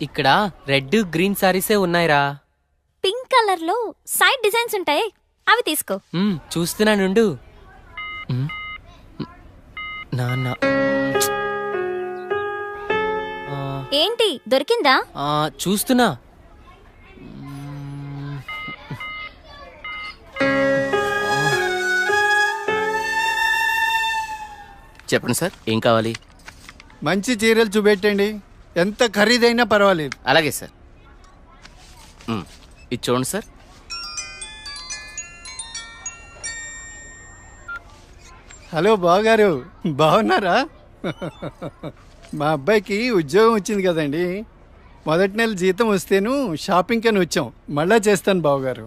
ఇక్కడ red green సారీసే ఉన్నాయిరా. Pink colour లో సైడ్ డిజైన్స్ ఉంటాయి, అవి తీసుకో. చూస్తున్నానుండు. నాన్న ఏంటి దొరికిందా? చూస్తున్నా. చెప్పండి సార్, ఏం కావాలి? మంచి చీరలు చూపెట్టండి, ఎంత ఖరీదైనా పర్వాలేదు. అలాగే సార్. ఇది చూడండి సార్. హలో బావగారు, బాగున్నారా? మా అబ్బాయికి ఉద్యోగం వచ్చింది కదండి. మొదటి నెల జీతం వస్తేను షాపింగ్ అని వచ్చాం. మళ్ళా చేస్తాను బావగారు.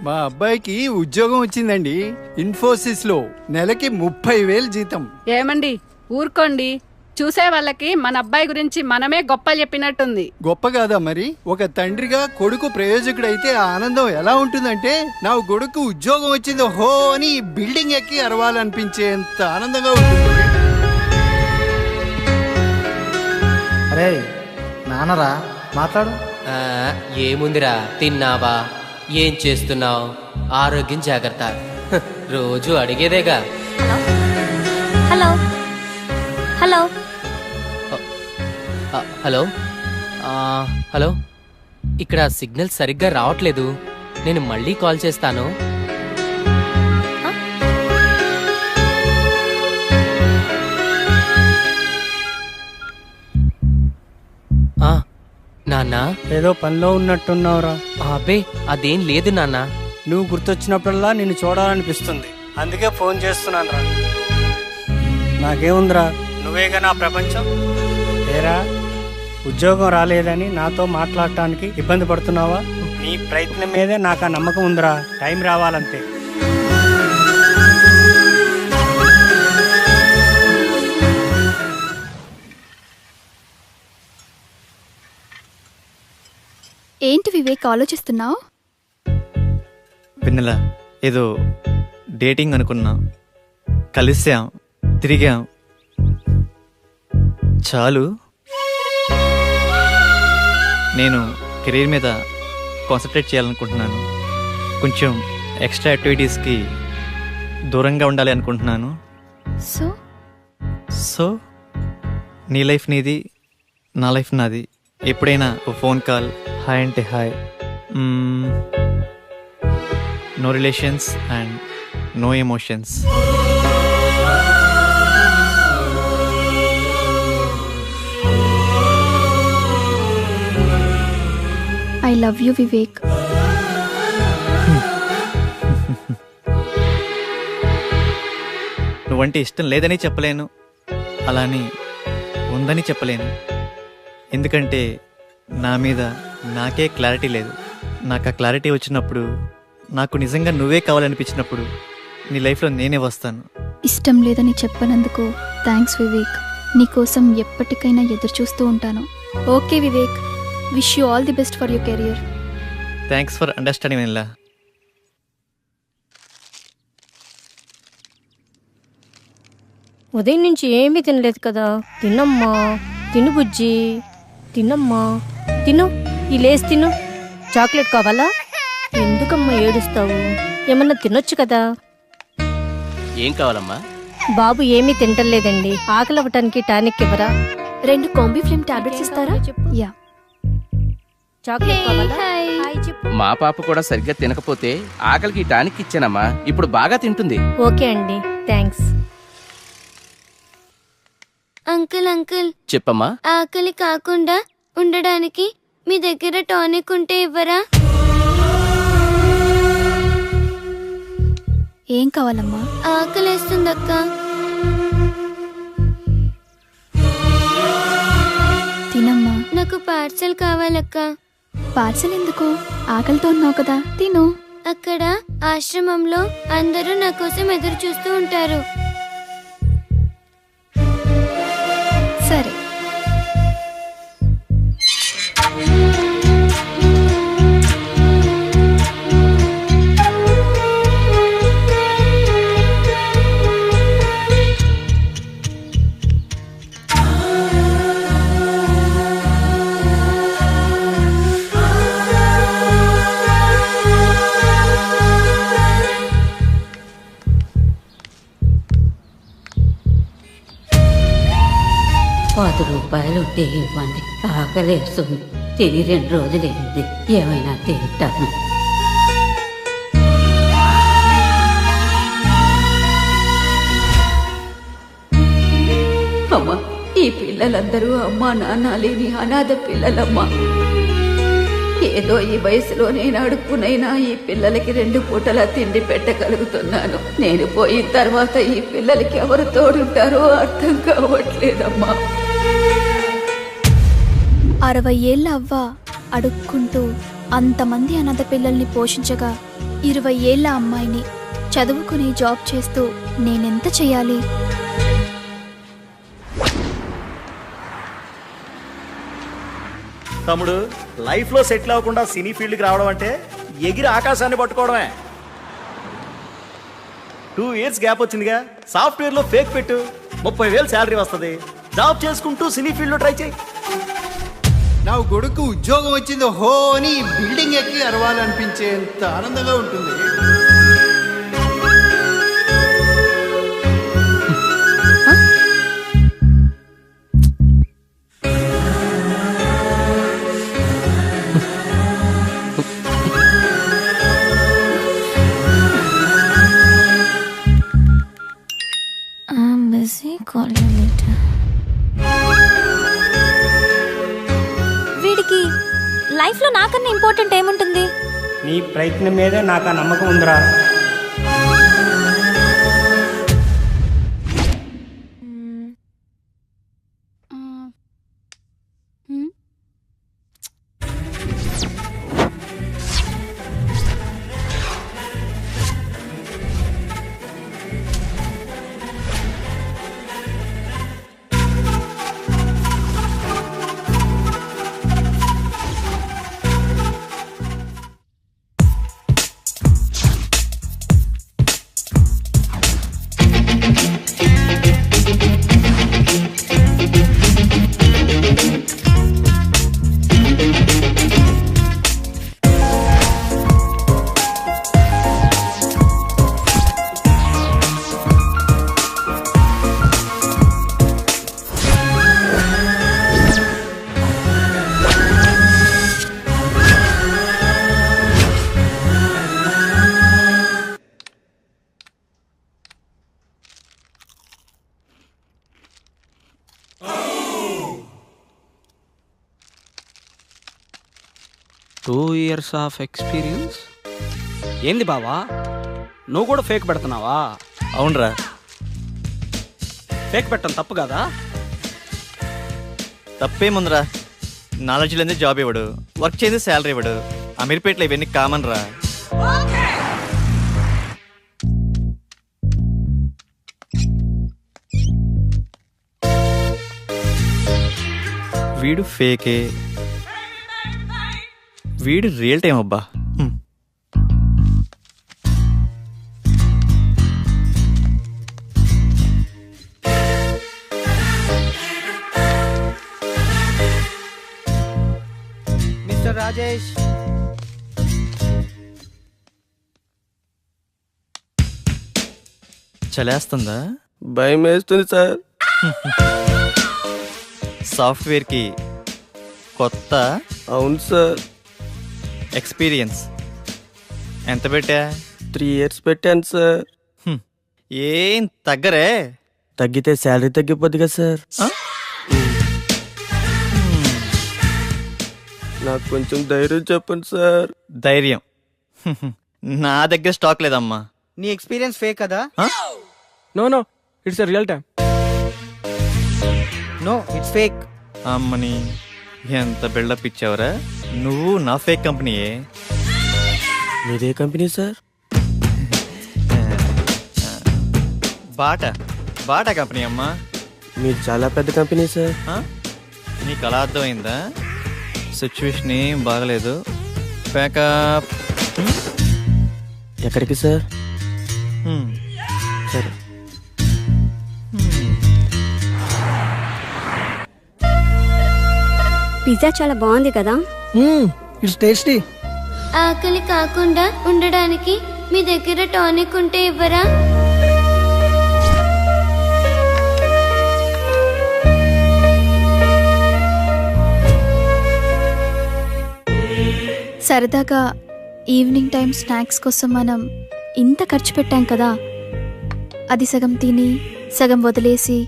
మా అబ్బాయికి ఉద్యోగం వచ్చిందండి, ఇన్ఫోసిస్ లో. నెలకి 30,000 జీతం. ఏమండి ఊరుకోండి, చూసే వాళ్ళకి మన అబ్బాయి గురించి మనమే గొప్ప చెప్పినట్టుంది. గొప్ప కాదా మరి? ఒక తండ్రిగా కొడుకు ప్రయోజకుడైతే ఆ ఆనందం ఎలా ఉంటుందంటే, నా కొడుకు ఉద్యోగం వచ్చింది హో అని బిల్డింగ్ ఎక్కి అరవాలనిపించేంత ఆనందంగా ఉంటుంది. అరే నాన్నరా, మాట్లాడు. ఏముందిరా, తిన్నావా? ఏం చేస్తున్నావు? ఆరోగ్యం జాగ్రత్త. రోజు అడిగేదేగా. హలో హలో హలో హలో, ఇక్కడ సిగ్నల్ సరిగ్గా రావట్లేదు. నేను మళ్ళీ కాల్ చేస్తాను. నాన్న, ఏదో పనిలో ఉన్నట్టున్నావురా. అబ్బే అదేం లేదు నాన్న. నువ్వు గుర్తొచ్చినప్పుడల్లా నిన్ను చూడాలనిపిస్తుంది, అందుకే ఫోన్ చేస్తున్నాను రా. నాకేముందిరా, నువ్వేగా నా ప్రపంచం. ఏరా, ఉద్యోగం రాలేదని నాతో మాట్లాడటానికి ఇబ్బంది పడుతున్నావా? నీ ప్రయత్నం మీదే నాకు ఆ నమ్మకం ఉందిరా. టైం రావాలంతే. ఏంటి వివేక్ ఆలోచిస్తున్నావు? వెన్నెల, ఏదో డేటింగ్ అనుకున్నా, కలిసాం, తిరిగాం, చాలు. నేను కెరీర్ మీద కాన్సన్ట్రేట్ చేయాలనుకుంటున్నాను. కొంచెం ఎక్స్ట్రా యాక్టివిటీస్కి దూరంగా ఉండాలి అనుకుంటున్నాను. సో నీ లైఫ్ నీది, నా లైఫ్ నాది. ఎప్పుడైనా ఓ ఫోన్ కాల్, హాయ్ అంటే hi. No relations and no emotions. I love you Vivek. నువ్వంటే ఇష్టం లేదని చెప్పలేను, అలాని ఉందని చెప్పలేను. ఎందుకంటే నా మీద నాకే క్లారిటీ లేదు. నాకు ఆ క్లారిటీ వచ్చినప్పుడు, నాకు నిజంగా నువ్వే కావాలనిపించినప్పుడు నీ లైఫ్లో నేనే వస్తాను. ఇష్టం లేదని చెప్పనందుకు థ్యాంక్స్ వివేక్. నీకోసం ఎప్పటికైనా ఎదురు చూస్తూ ఉంటాను. Okay Vivek, wish you all the best for your career. Thanks for understanding Vennela. ఉదయం నుంచి ఏమీ తినలేదు కదా. తినమ్మా, తిను బుజ్జి. తినమ్మా తిను ఈ లేస్ తిను. చాక్లెట్ కావాలా? ఎందుకమ్మా ఏడుస్తావు? ఏమన్నా తినొచ్చు కదా. ఏం కావాలమ్మా? బాబు ఏమీ తింటలేదండి. ఆకలి అవ్వటానికి టానిక్ ఇవ్వరా? 2 కాంబిఫ్లేమ్ టాబ్లెట్స్ ఇస్తారా? యా. చాక్లెట్ కావాలా? హాయ్ చెప్పు. మా పాప కూడా సరిగ్గా తినకపోతే ఆకలికి టానిక్ ఇచ్చానమ్మా. ఇప్పుడు బాగా తింటుంది. ఓకే అండి, థ్యాంక్స్. అంకుల్ అంకుల్, చెప్పమ్మా. ఆకలి కాకుండా ఉండడానికి మీ దగ్గర టానిక్ ఉంటే ఇవ్వరా? ఏం కావాలమ్మా? ఆకలేస్తుందక్క. తినమ్మా. నాకు పార్సల్ కావాలక్క. పార్సల్ ఎందుకు? ఆకలితో ఉన్నావు కదా, తిను. అక్కడ ఆశ్రమంలో అందరూ నా కోసం ఎదురు చూస్తూ ఉంటారు. సరే. ₹10 ఉంటే ఇవ్వండి. ఆకలేస్తుంది. తిని 2 రోజులైంది. ఏమైనా తింటాను. అమ్మా, ఈ పిల్లలందరూ అమ్మా నాన్న లేని అనాథ పిల్లలమ్మా. ఏదో ఈ వయసులో నేను అడుక్కునైనా ఈ పిల్లలకి 2 పూటలా తిండి పెట్టగలుగుతున్నాను. నేను పోయిన తర్వాత ఈ పిల్లలకి ఎవరు తోడుంటారో అర్థం కావట్లేదమ్మా. 60 ఏళ్ళ అవ్వ అడుక్కుంటూ అంతమంది అనాథ పిల్లల్ని పోషించగా 20 ఏళ్ళ అమ్మాయిని చదువుకుని జాబ్ చేస్తూ నేనెంత చెయ్యాలి? తమ్ముడు, లైఫ్లో సెటిల్ అవ్వకుండా సినీ ఫీల్డ్కి రావడం అంటే ఎగిరి ఆకాశాన్ని పట్టుకోవడమే. 2 ఇయర్స్ గ్యాప్ వచ్చిందిగా. సాఫ్ట్వేర్లో ఫేక్ పెట్టు, 30,000 శాలరీ వస్తుంది. జాబ్ చేసుకుంటూ సినీ ఫీల్డ్లో ట్రై చేయి. నా కొడుకు ఉద్యోగం వచ్చిందో హో అని బిల్డింగ్ ఎక్కి అరవాలనిపించేంత ఆనందంగా ఉంటుంది. వీడికి లైఫ్ లో నాకన్నా ఇంపార్టెంట్ ఏముంటుంది? నీ ప్రయత్నం మీదే నాకు ఆ నమ్మకం ఉందిరా. years of experience. ఏంది బావా, నువ్వు కూడా ఫేక్ పెడుతున్నావా? అవునరా. ఫేక్ పెట్టడం తప్పు కదా? తప్పేముందిరా. నాలెడ్జ్ లేని జాబ్ ఇవ్వడు, వర్క్ చేసి శాలరీ ఇవ్వడు. అమీర్పేటలో ఇవన్నీ కామన్ రా. వీడు ఫేకే, వీడు రియల్ టైం అబ్బా. రాజేష్. చలేస్తుందా? భయం వేస్తుంది సార్. సాఫ్ట్వేర్కి కొత్త? అవును సార్. ఎక్స్పీరియన్స్ ఎంత పెట్టా? 3 years పెట్టాను సార్. ఏం తగ్గరే? తగ్గితే శాలరీ తగ్గిపోద్ది కదా సార్. నాకు కొంచెం ధైర్యం చెప్పండి సార్. ధైర్యం నా దగ్గర స్టాక్ లేదమ్మా. నీ ఎక్స్పీరియన్స్ ఫేక్ కదా? No it's real time. No it's fake. అమ్మని ఎంత బిల్డప్ ఇచ్చావురా. నువ్వు నా ఫేక్ కంపెనీయే. మీదే కంపెనీ సార్? బాటా కంపెనీ అమ్మా. మీరు చాలా పెద్ద కంపెనీ సార్. నీకు అలా అర్థమైందా? సిచ్యువేషన్ ఏం బాగలేదు. ప్యాకప్. ఎక్కడికి సార్? సరే. పిజ్జా చాలా బాగుంది కదా? It's tasty. ఆకలి కాకుండా ఉండడానికి మీ దగ్గర టానిక్ ఉంటే ఇవ్వరా? సరదాగా ఈవినింగ్ టైం స్నాక్స్ కోసం మనం ఇంత ఖర్చు పెట్టాం కదా, అది సగం తిని సగం వదిలేసి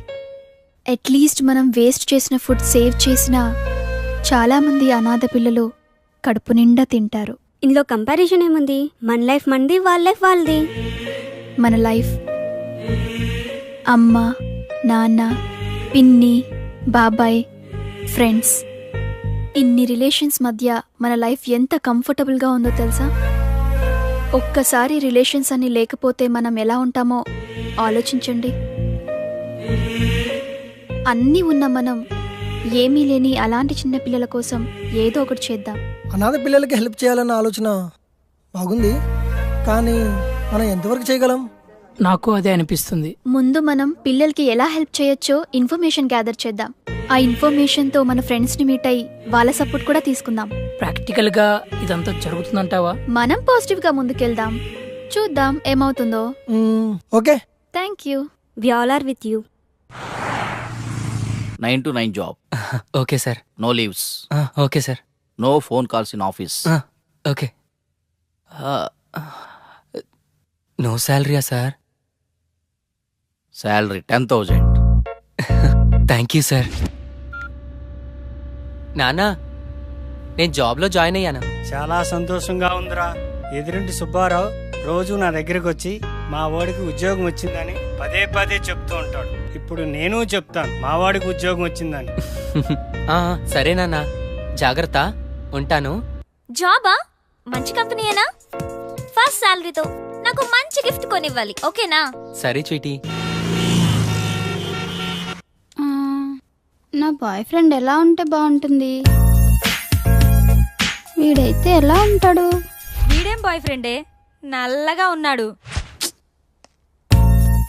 అట్లీస్ట్ మనం వేస్ట్ చేసిన ఫుడ్ సేవ్ చేసినా చాలామంది అనాథ పిల్లలు కడుపు నిండా తింటారు. ఇందులో కంపారిజన్ ఏముంది? మన లైఫ్ మనది, వాళ్ళ లైఫ్ వాళ్ళది. మన లైఫ్ అమ్మ, నాన్న, పిన్ని, బాబాయ్, ఫ్రెండ్స్, ఇన్ని రిలేషన్స్ మధ్య మన లైఫ్ ఎంత కంఫర్టబుల్గా ఉందో తెలుసా? ఒక్కసారి రిలేషన్స్ అన్ని లేకపోతే మనం ఎలా ఉంటామో ఆలోచించండి. అన్నీ ఉన్న మనం ఏమీ లేని అలాంటి చిన్న పిల్లల కోసం ఏదో ఒకటి చేద్దాం. అనాథ పిల్లలకి హెల్ప్ చేయాలన్న ఆలోచన బాగుంది, కానీ మనం ఎంతవరకు చేయగలం? నాకు అదే అనిపిస్తుంది. ముందు మనం పిల్లలకి ఎలా హెల్ప్ చేయొచ్చో ఇన్ఫర్మేషన్ గ్యాదర్ చేద్దాం. ఆ ఇన్ఫర్మేషన్తో మన ఫ్రెండ్స్ని మీట్ అయ్యి వాళ్ళ సపోర్ట్ కూడా తీసుకుందాం. ప్రాక్టికల్ గా ఇదంతా జరుగుతుందంటావా? మనం పాజిటివ్గా ముందుకెళ్దాం, చూద్దాం ఏమవుతుందో. Okay, thank you. We all are with you. 9 to 9 job. Okay sir. No leaves. Okay sir. No phone calls in office. Okay. No శాలరీయా sir? Salary 10,000. Thank you sir. నానా, నేను జాబ్లో జాయిన్ అయ్యాను. చాలా సంతోషంగా ఉందిరా. ఎదురింటి సుబ్బారావు రోజు నా దగ్గరకు వచ్చి మా వాడికి ఉద్యోగం వచ్చిందని పదే పదే చెప్తూ ఉంటాడు. ఇప్పుడు నేను చెప్తాను మా వాడికి ఉద్యోగం వచ్చిందని. సరే నాన్న, జాగ్రత్త, ఉంటాను. జాబా? మంచి కంపెనీయేనా? ఫస్ట్ శాలరీతో నాకు మంచి గిఫ్ట్ కొనివ్వాలి, ఓకేనా? సరే చీటీ. నా బాయ్ ఫ్రెండ్ ఎలా ఉంటే బాగుంటుంది? వీడైతే ఎలా ఉంటాడు? వీడేం బాయ్ ఫ్రెండే, నల్లగా ఉన్నాడు.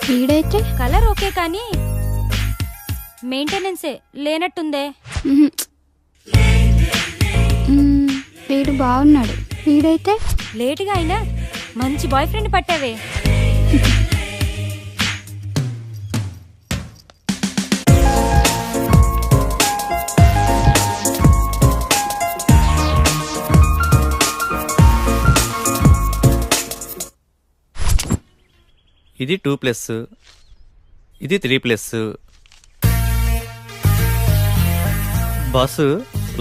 వీడైతే కలర్ ఓకే కానీ మెయింటెనెన్సే లేనట్టుందే. వీడు బాగున్నాడు. వీడైతే లేటుగా అయినా మంచి బాయ్ ఫ్రెండ్ పట్టావే. ఇది 2+, ఇది 3+. బాసు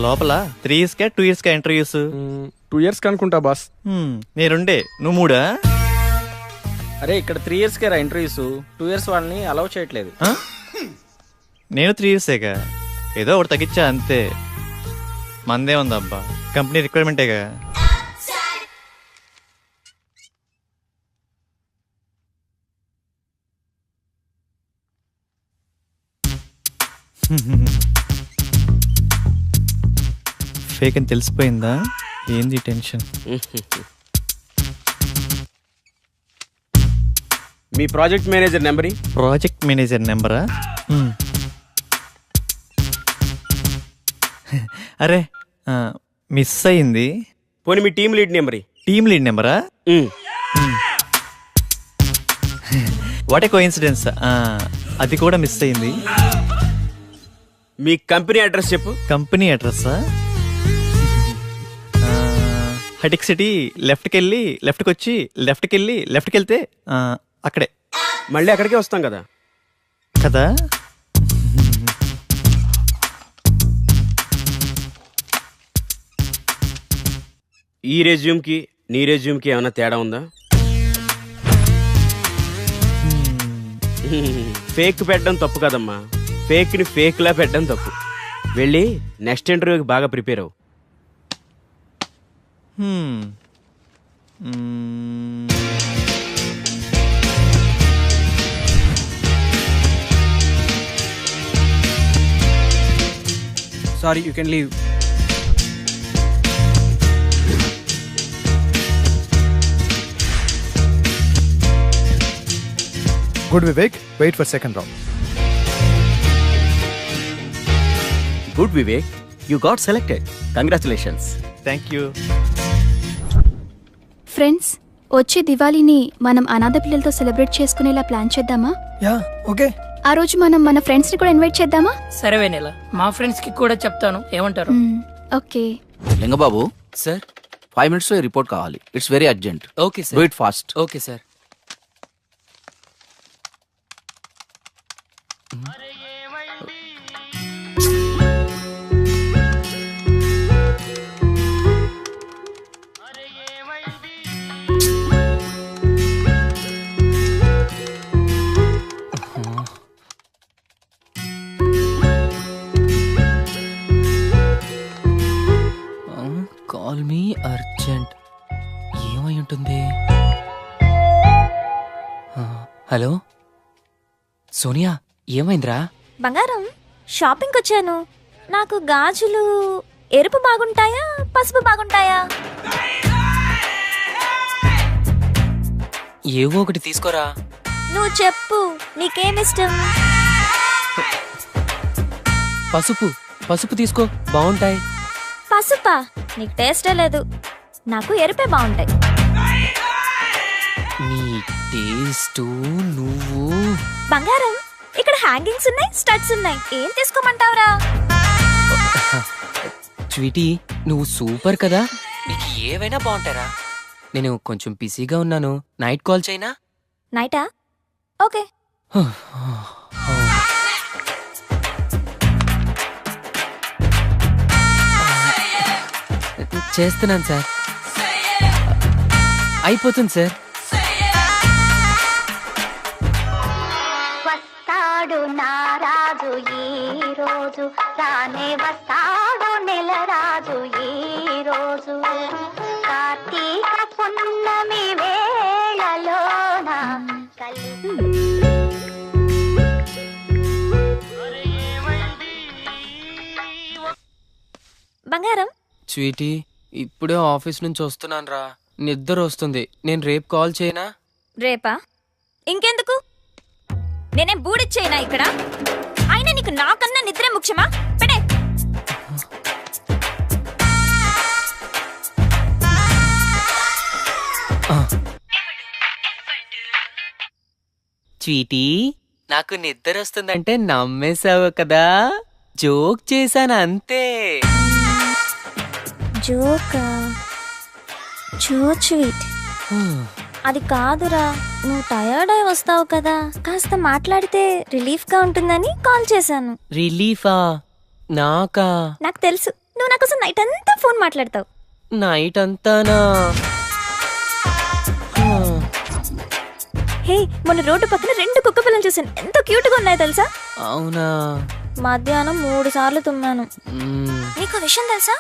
లోపల 3 yearsకా 2 yearsకా ఇంటర్వ్యూస్? 2 years అనుకుంటా బాస్. నేనుండే నువ్వు 3? అరే ఇక్కడ 3 yearsకే రా ఇంటర్వ్యూస్. 2 years వాళ్ళని అలౌ చేయట్లేదు. నేను 3 yearsేగా, ఏదో ఒకటి తగ్గించా అంతే. మందే ఉందబ్బా, కంపెనీ రిక్వైర్మెంటేగా. ఫేక్ అని తెలిసిపోయిందా? ఏంది టెన్షన్? మీ project manager number? Project manager నెంబరా? అరే మిస్ అయింది. పోనీ మీ team lead number. Team lead నెంబరా? What a coincidence. అది కూడా మిస్ అయింది. మీ కంపెనీ అడ్రస్ చెప్పు. కంపెనీ అడ్రస్సా? హటిక్ సిటీ లెఫ్ట్కి వెళ్ళి లెఫ్ట్కి వచ్చి లెఫ్ట్కి వెళ్ళి లెఫ్ట్కి వెళ్తే అక్కడే. మళ్ళీ అక్కడికే వస్తాం కదా కదా. ఈ రెజ్యూమ్కి నీ రెజ్యూమ్కి ఏమైనా తేడా ఉందా? ఫేక్ పెట్టడం తప్పు కదమ్మా, ఫేక్ని ఫేక్లా పెట్టడం తప్పు. వెళ్ళి నెక్స్ట్ ఇంటర్వ్యూకి బాగా ప్రిపేర్ అవ్వు. Sorry, you can leave. Good, Vivek. Wait for second round. Good, Vivek. You got selected. Congratulations. Thank you. Friends, వచ్చే దివాళీని మనం అనాథ పిల్లలతో సెలబ్రేట్ చేసుకునేలా ప్లాన్ చేద్దామా? Yeah, okay. ఆ రోజు మనం మన ఫ్రెండ్స్ ని కూడా ఇన్వైట్ చేద్దామా? సరే వెన్నెల, మా ఫ్రెండ్స్ కి కూడా చెప్తాను, ఏమంటారు? ఓకే. లింగబాబు సార్, 5 minutes లో రిపోర్ట్ కావాలి. It's very urgent. Okay sir. Do it fast. Okay sir. Call me urgent. ఏమై ఉంటుంది? హలో సోనియా, ఏమైందిరా? బంగారం, షాపింగ్కి వచ్చాను. నాకు గాజులు ఎరుపు బాగుంటాయా పసుపు బాగుంటాయా? ఏవో ఒకటి తీసుకోరా. నువ్వు చెప్పు, నీకేమిష్టం? పసుపు. పసుపు తీసుకో, బాగుంటాయి. పసుపా? నీకు టేస్టే లేదు. నాకు ఎరుపే బాగుంటాయి. నీ టేస్టు నువ్వు. బంగారం, ఇక్కడ హ్యాంగింగ్స్ ఉన్నాయి, స్టడ్స్ ఉన్నాయి. ఏం తీసుకోమంటావురా? స్వీటీ, నువ్వు సూపర్ కదా, నీకు ఏవైనా బాగుంటారా. నేను కొంచెం బిజీగా ఉన్నాను, నైట్ కాల్ చేయనా? నైటా? ఓకే. చేస్తున్నాను సార్. అయిపోతుంది సార్. వస్తాడు నారాజు ఈ రోజు, రానే వస్తాడు నెల రాజు ఈ రోజు. కార్తీక పున్నమి వేళలోన బంగారం. స్వీటీ, ఇప్పుడే ఆఫీస్ నుంచి వస్తున్నాను రా, నిద్ర వస్తుంది. నేను రేపు కాల్ చేయనా? రేపా? ఇంకెందుకు? నేనేం బూడిచ్చేనా ఇక్కడ? అయినా నీకు నాకన్నా నిద్రే ముఖ్యమా? పెడే. స్వీటీ, నాకు నిద్ర వస్తుందంటే నమ్మేశావు కదా, జోక్ చేశాను అంతే. జోకా? చూ స్వీట్. అది కాదురా, నువ్వు టయర్డ్ అయి వస్తావు కదా, కాస్త మాట్లాడితే రిలీఫ్ గా ఉంటుందని కాల్ చేశాను. రిలీఫా? నాకా? నాకు తెలుసు, నువ్వు నా కోసం నైట్ అంతా ఫోన్ మాట్లాడతావు. నైట్ అంతానా? హే, మొన్న రోడ్డు పక్కన 2 కుక్క పిల్లలు చూసాను, ఎంత క్యూట్ గా ఉన్నాయో తెలుసా? అవునా? మధ్యాహ్నం 3 సార్లు తుమ్మాను. నీకు విషయం తెలుసా?